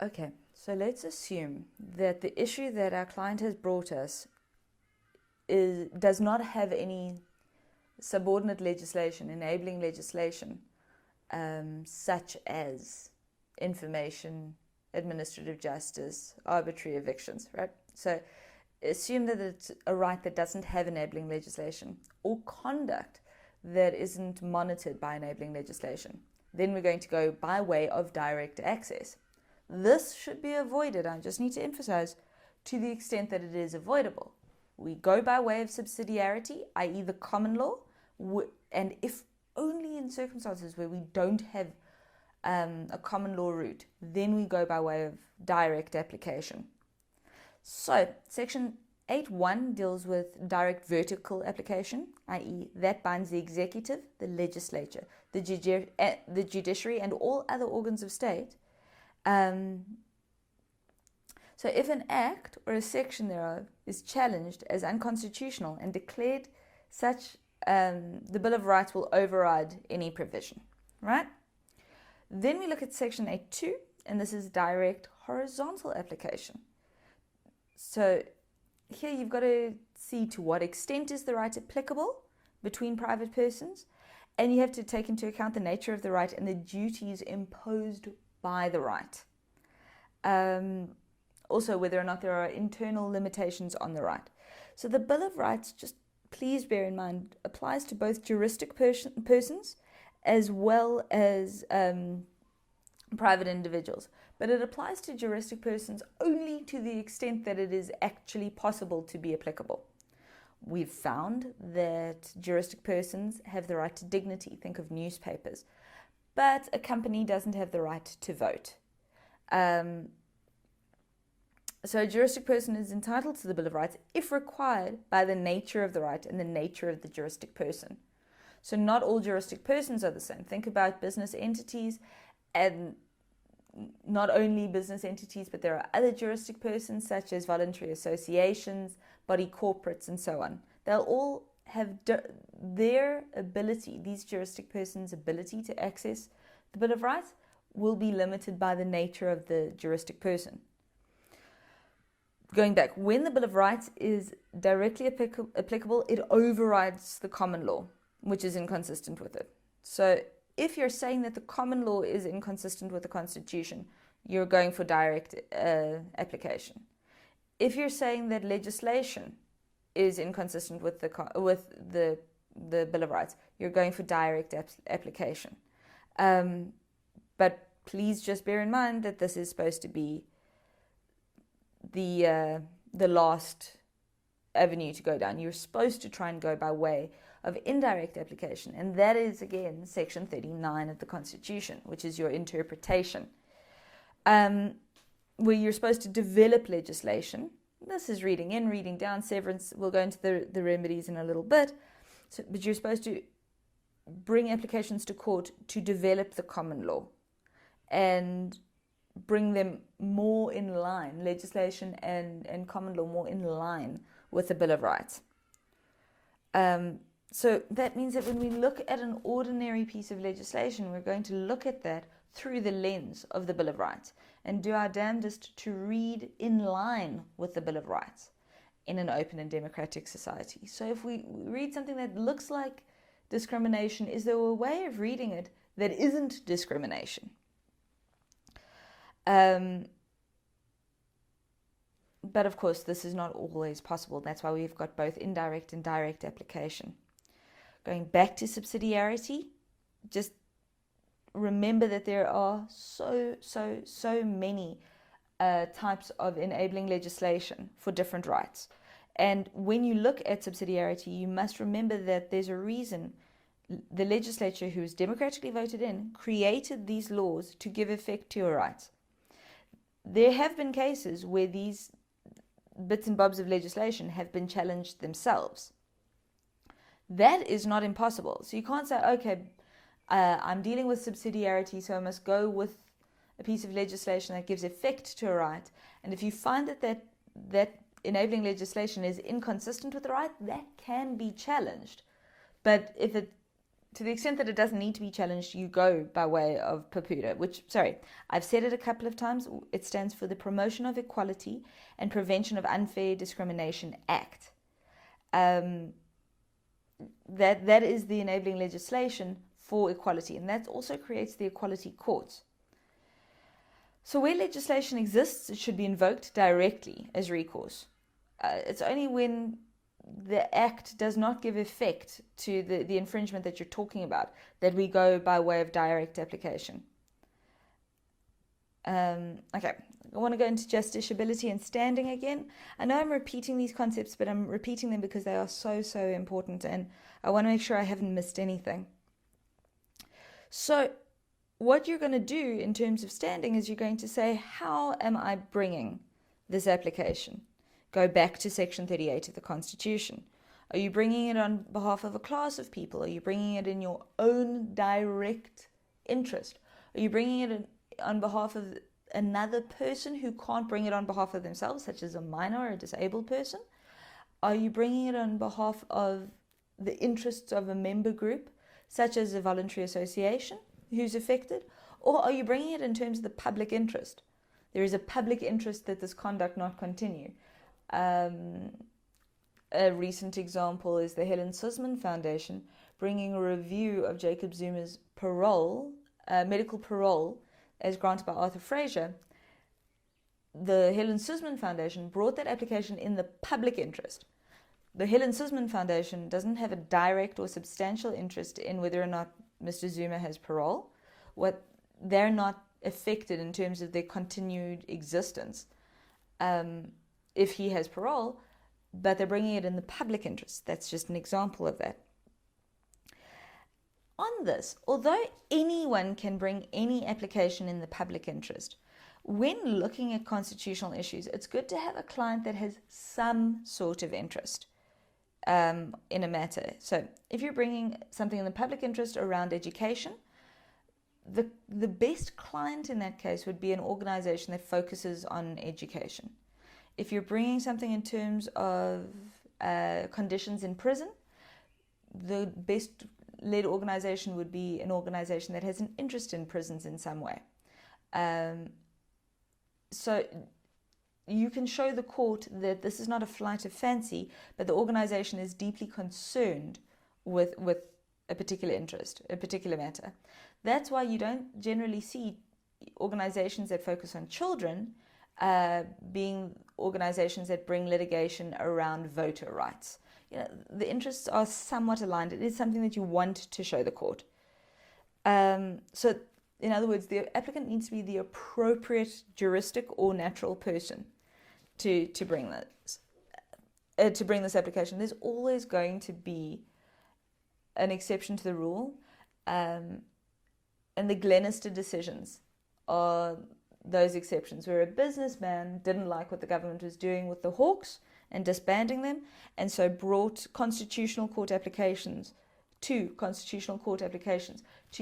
Okay, so let's assume that the issue that our client has brought us does not have any subordinate legislation, enabling legislation, such as information, administrative justice, arbitrary evictions, right? So assume that it's a right that doesn't have enabling legislation or conduct that isn't monitored by enabling legislation. Then we're going to go by way of direct access. This should be avoided, I just need to emphasize, to the extent that it is avoidable. We go by way of subsidiarity, i.e. the common law, and if only in circumstances where we don't have a common law route, then we go by way of direct application. So, Section 8.1 deals with direct vertical application, i.e. that binds the executive, the legislature, the judiciary, and all other organs of state. So if an act or a section thereof is challenged as unconstitutional and declared such, the Bill of Rights will override any provision, right? Then we look at Section 8.2, and this is direct horizontal application. So here you've got to see to what extent is the right applicable between private persons, and you have to take into account the nature of the right and the duties imposed by the right. Also, whether or not there are internal limitations on the right. So the Bill of Rights, just please bear in mind, applies to both juristic persons as well as private individuals. But it applies to juristic persons only to the extent that it is actually possible to be applicable. We've found that juristic persons have the right to dignity, think of newspapers, but a company doesn't have the right to vote. So a juristic person is entitled to the Bill of Rights if required by the nature of the right and the nature of the juristic person. So not all juristic persons are the same. Think about business entities, and not only business entities, but there are other juristic persons such as voluntary associations, body corporates, and so on. They'll all have their ability, these juristic persons' ability to access the Bill of Rights will be limited by the nature of the juristic person. Going back, when the Bill of Rights is directly applicable, it overrides the common law, which is inconsistent with it. So if you're saying that the common law is inconsistent with the Constitution, you're going for direct application. If you're saying that legislation is inconsistent with the Bill of Rights, you're going for direct application. But please just bear in mind that this is supposed to be the last avenue to go down. You're supposed to try and go by way of indirect application, and that is again Section 39 of the Constitution, which is your interpretation, where you're supposed to develop legislation. This is reading in, reading down, severance. We'll go into the remedies in a little bit, but you're supposed to bring applications to court to develop the common law and bring them more in line, legislation and common law more in line with the Bill of Rights. So that means that when we look at an ordinary piece of legislation, we're going to look at that through the lens of the Bill of Rights and do our damnedest to read in line with the Bill of Rights in an open and democratic society. So if we read something that looks like discrimination, is there a way of reading it that isn't discrimination? But of course, this is not always possible. That's why we've got both indirect and direct application. Going back to subsidiarity, just remember that there are so many types of enabling legislation for different rights. And when you look at subsidiarity, you must remember that there's a reason the legislature, who is democratically voted in, created these laws to give effect to your rights. There have been cases where these bits and bobs of legislation have been challenged themselves. That is not impossible. So you can't say, okay, I'm dealing with subsidiarity, so I must go with a piece of legislation that gives effect to a right. And if you find that enabling legislation is inconsistent with the right, that can be challenged. But if it to the extent that it doesn't need to be challenged, you go by way of PAPUDA, which, I've said it a couple of times. It stands for the Promotion of Equality and Prevention of Unfair Discrimination Act. That is the enabling legislation for equality, and that also creates the equality courts. So where legislation exists, it should be invoked directly as recourse. It's only when the act does not give effect to the infringement that you're talking about that we go by way of direct application. Okay, I want to go into justiciability and standing again. I know I'm repeating these concepts, but I'm repeating them because they are so important, and I want to make sure I haven't missed anything. So what you're going to do in terms of standing is you're going to say, how am I bringing this application? Go back to Section 38 of the Constitution. Are you bringing it on behalf of a class of people? Are you bringing it in your own direct interest? Are you bringing it on behalf of another person who can't bring it on behalf of themselves, such as a minor or a disabled person? Are you bringing it on behalf of the interests of a member group, such as a voluntary association who's affected? Or are you bringing it in terms of the public interest? There is a public interest that this conduct not continue. A recent example is the Helen Suzman Foundation bringing a review of Jacob Zuma's parole, medical parole, as granted by Arthur Fraser. The Helen Suzman Foundation brought that application in the public interest. The Helen Suzman Foundation doesn't have a direct or substantial interest in whether or not Mr. Zuma has parole. They're not affected in terms of their continued existence. If he has parole, but they're bringing it in the public interest. That's just an example of that. On this, although anyone can bring any application in the public interest, when looking at constitutional issues, it's good to have a client that has some sort of interest in a matter. So if you're bringing something in the public interest around education, the best client in that case would be an organization that focuses on education. If you're bringing something in terms of conditions in prison, the best led organization would be an organization that has an interest in prisons in some way. So you can show the court that this is not a flight of fancy, but the organization is deeply concerned with a particular interest, a particular matter. That's why you don't generally see organizations that focus on children being organizations that bring litigation around voter rights. The interests are somewhat aligned. It is something that you want to show the court. So, in other words, the applicant needs to be the appropriate juristic or natural person to bring this application. There's always going to be an exception to the rule, and the Glenister decisions are those exceptions where a businessman didn't like what the government was doing with the Hawks and disbanding them, and so brought constitutional court applications to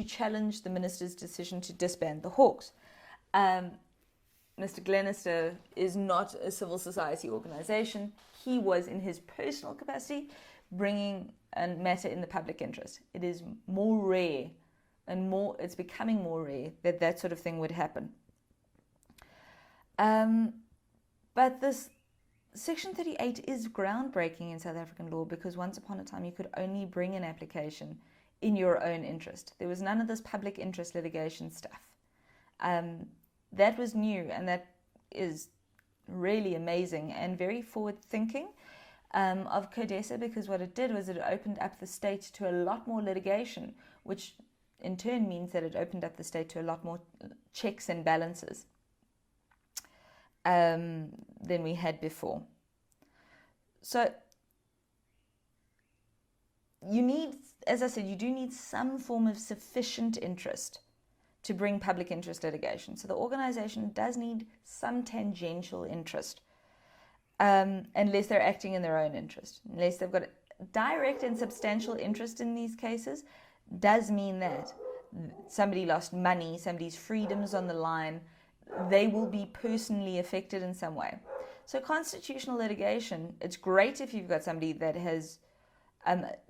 challenge the minister's decision to disband the Hawks. Mr. Glenister is not a civil society organization. He was, in his personal capacity, bringing a matter in the public interest. It is more rare, and it's becoming more rare that sort of thing would happen. But this Section 38 is groundbreaking in South African law, because once upon a time you could only bring an application in your own interest. There was none of this public interest litigation stuff. That was new, and that is really amazing and very forward-thinking of CODESA, because what it did was it opened up the state to a lot more litigation, which in turn means that it opened up the state to a lot more checks and balances than we had before. So you need, as I said, you do need some form of sufficient interest to bring public interest litigation. So the organization does need some tangential interest, unless they're acting in their own interest. Unless they've got a direct and substantial interest in these cases, does mean that somebody lost money, somebody's freedom's on the line, they will be personally affected in some way. So constitutional litigation, it's great if you've got somebody that has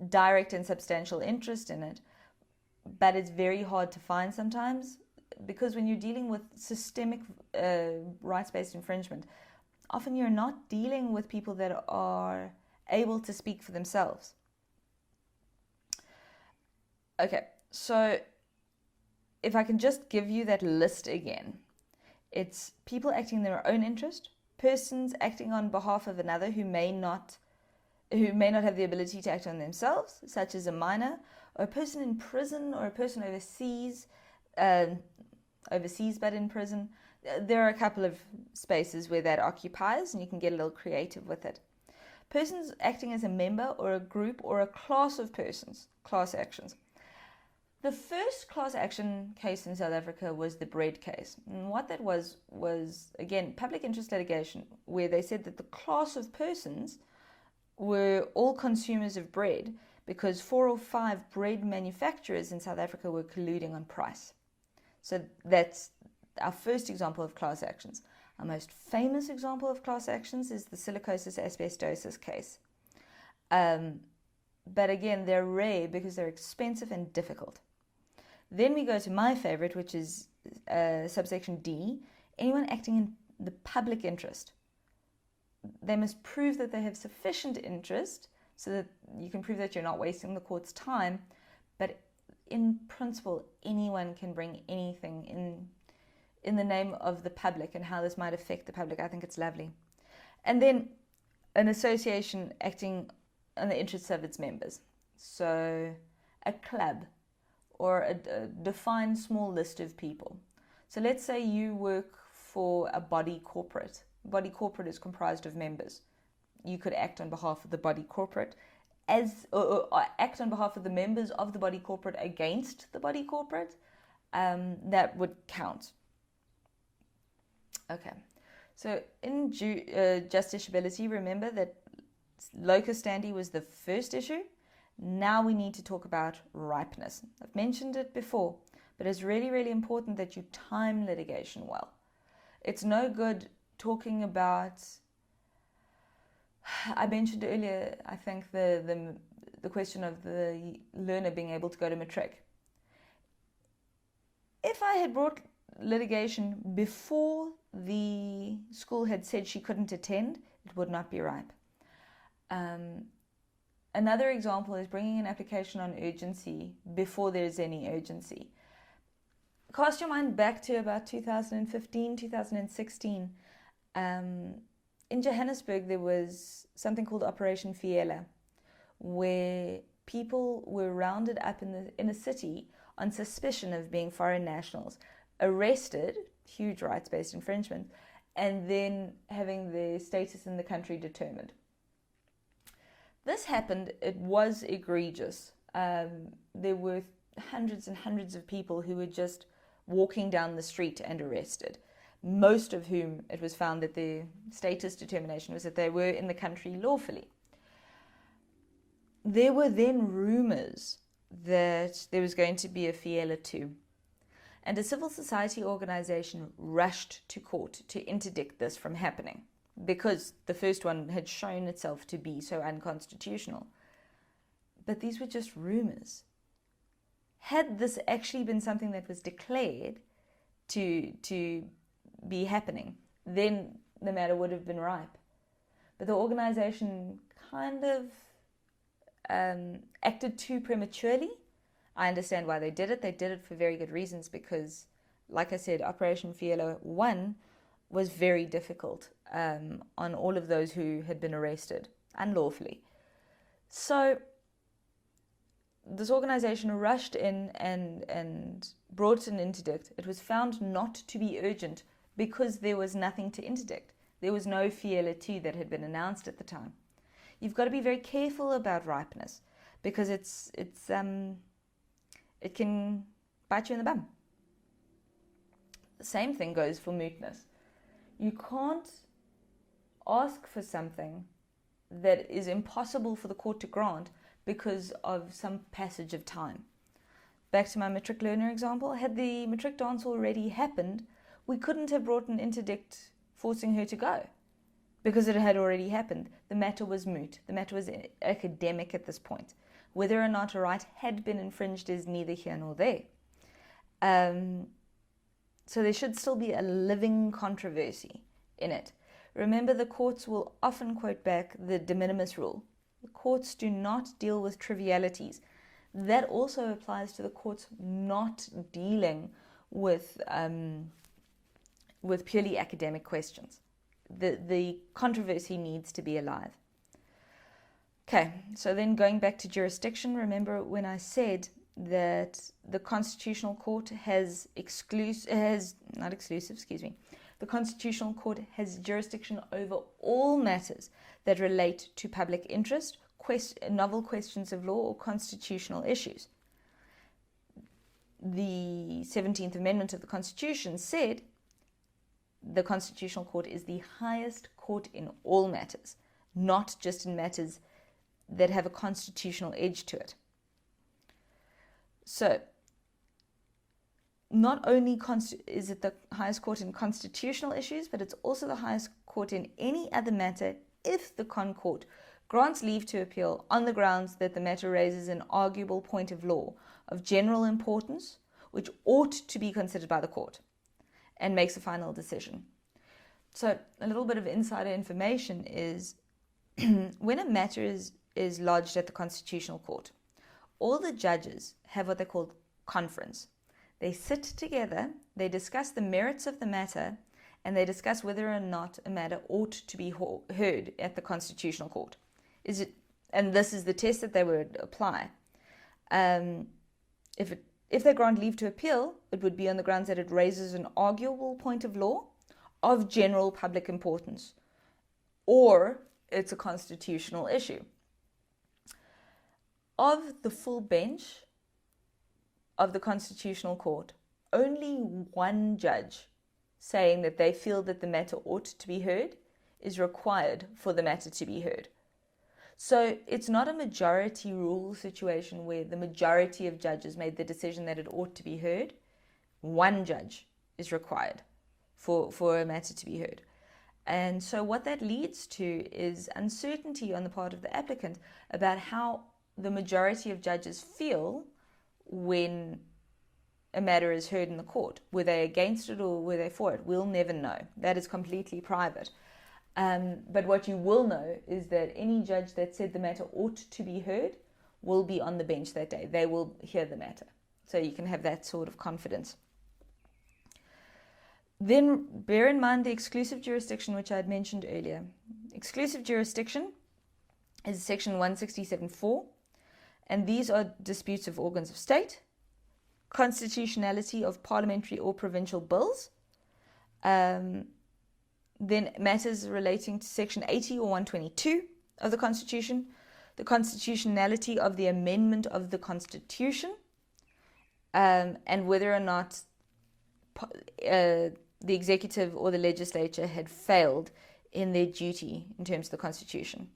direct and substantial interest in it, but it's very hard to find sometimes, because when you're dealing with systemic rights-based infringement, often you're not dealing with people that are able to speak for themselves. Okay, so if I can just give you that list again, it's people acting in their own interest, persons acting on behalf of another who may not have the ability to act on themselves, such as a minor, or a person in prison, or a person overseas but in prison. There are a couple of spaces where that occupies, and you can get a little creative with it. Persons acting as a member or a group or a class of persons, class actions. The first class action case in South Africa was the bread case. And what that was, again, public interest litigation, where they said that the class of persons were all consumers of bread, because 4 or 5 bread manufacturers in South Africa were colluding on price. So that's our first example of class actions. Our most famous example of class actions is the silicosis asbestosis case. But again, they're rare because they're expensive and difficult. Then we go to my favorite, which is subsection D, anyone acting in the public interest. They must prove that they have sufficient interest so that you can prove that you're not wasting the court's time. But in principle, anyone can bring anything in the name of the public and how this might affect the public. I think it's lovely. And then an association acting in the interests of its members. So a club or a defined small list of people. So let's say you work for a body corporate. Body corporate is comprised of members. You could act on behalf of the body corporate or act on behalf of the members of the body corporate against the body corporate. That would count. Okay, so in justiciability, remember that locus standi was the first issue. Now we need to talk about ripeness. I've mentioned it before, but it's really, really important that you time litigation well. It's no good talking about, I mentioned earlier, I think the question of the learner being able to go to matric. If I had brought litigation before the school had said she couldn't attend, it would not be ripe. Another example is bringing an application on urgency before there's any urgency. Cast your mind back to about 2015, 2016. In Johannesburg, there was something called Operation Fiela, where people were rounded up in a city on suspicion of being foreign nationals, arrested, huge rights-based infringement, and then having their status in the country determined. This happened, it was egregious. There were hundreds and hundreds of people who were just walking down the street and arrested, most of whom it was found that their status determination was that they were in the country lawfully. There were then rumors that there was going to be a Fiela 2, and a civil society organization rushed to court to interdict this from happening, because the first one had shown itself to be so unconstitutional. But these were just rumors. Had this actually been something that was declared to be happening, then the matter would have been ripe. But the organization kind of acted too prematurely. I understand why they did it. They did it for very good reasons, because, like I said, Operation Fiela 1 was very difficult on all of those who had been arrested unlawfully. So this organization rushed in and brought an interdict. It was found not to be urgent because there was nothing to interdict. There was no Fiela 2 that had been announced at the time. You've got to be very careful about ripeness, because it can bite you in the bum. The same thing goes for mootness. You can't ask for something that is impossible for the court to grant because of some passage of time. Back to my matric learner example, had the matric dance already happened, we couldn't have brought an interdict forcing her to go, because it had already happened. The matter was moot. The matter was academic at this point. Whether or not a right had been infringed is neither here nor there. So there should still be a living controversy in it. Remember, the courts will often quote back the de minimis rule. The courts do not deal with trivialities. That also applies to the courts not dealing with purely academic questions. The controversy needs to be alive. Okay, so then going back to jurisdiction, remember when I said that the Constitutional Court the Constitutional Court has jurisdiction over all matters that relate to public interest, novel questions of law, or constitutional issues. The 17th Amendment of the Constitution said the Constitutional Court is the highest court in all matters, not just in matters that have a constitutional edge to it. So, not only is it the highest court in constitutional issues, but it's also the highest court in any other matter if the Court grants leave to appeal on the grounds that the matter raises an arguable point of law of general importance, which ought to be considered by the court, and makes a final decision. So a little bit of insider information is when a matter is lodged at the Constitutional Court, all the judges have what they call conference. They sit together, they discuss the merits of the matter, and they discuss whether or not a matter ought to be heard at the Constitutional Court. And this is the test that they would apply. If they grant leave to appeal, it would be on the grounds that it raises an arguable point of law of general public importance, or it's a constitutional issue. Of the full bench of the Constitutional Court, only one judge saying that they feel that the matter ought to be heard is required for the matter to be heard. So it's not a majority rule situation where the majority of judges made the decision that it ought to be heard. One judge is required for a matter to be heard. And so what that leads to is uncertainty on the part of the applicant about how the majority of judges feel when a matter is heard in the court. Were they against it or were they for it? We'll never know. That is completely private. But what you will know is that any judge that said the matter ought to be heard will be on the bench that day. They will hear the matter. So you can have that sort of confidence. Then bear in mind the exclusive jurisdiction, which I had mentioned earlier. Exclusive jurisdiction is section 167.4, and these are disputes of organs of state, constitutionality of parliamentary or provincial bills, then matters relating to section 80 or 122 of the Constitution, the constitutionality of the amendment of the Constitution, and whether or not the executive or the legislature had failed in their duty in terms of the Constitution.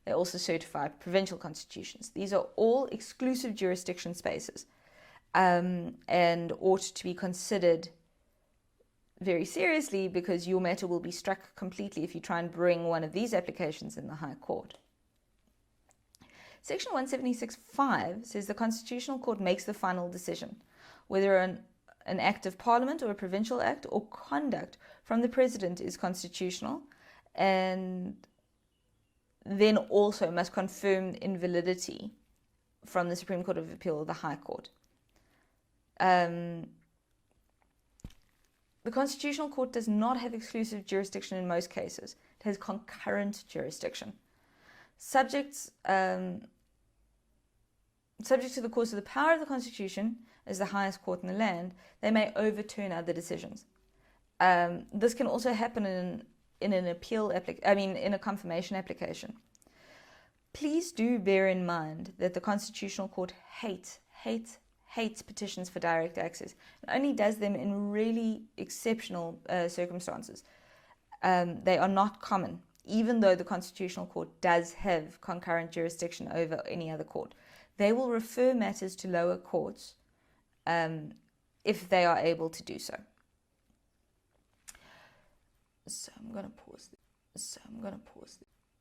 They also certify provincial constitutions. These are all exclusive jurisdiction spaces and ought to be considered very seriously, because your matter will be struck completely if you try and bring one of these applications in the High Court. Section 176.5 says the Constitutional Court makes the final decision whether an act of Parliament or a provincial act or conduct from the President is constitutional, and then also must confirm invalidity from the Supreme Court of Appeal or the High Court. The Constitutional Court does not have exclusive jurisdiction in most cases. It has concurrent jurisdiction. Subject to the course of the power of the Constitution, as the highest court in the land, they may overturn other decisions. This can also happen in an in a confirmation application. Please do bear in mind that the Constitutional Court hates petitions for direct access. It only does them in really exceptional circumstances. They are not common, even though the Constitutional Court does have concurrent jurisdiction over any other court. They will refer matters to lower courts if they are able to do so. So I'm going to pause.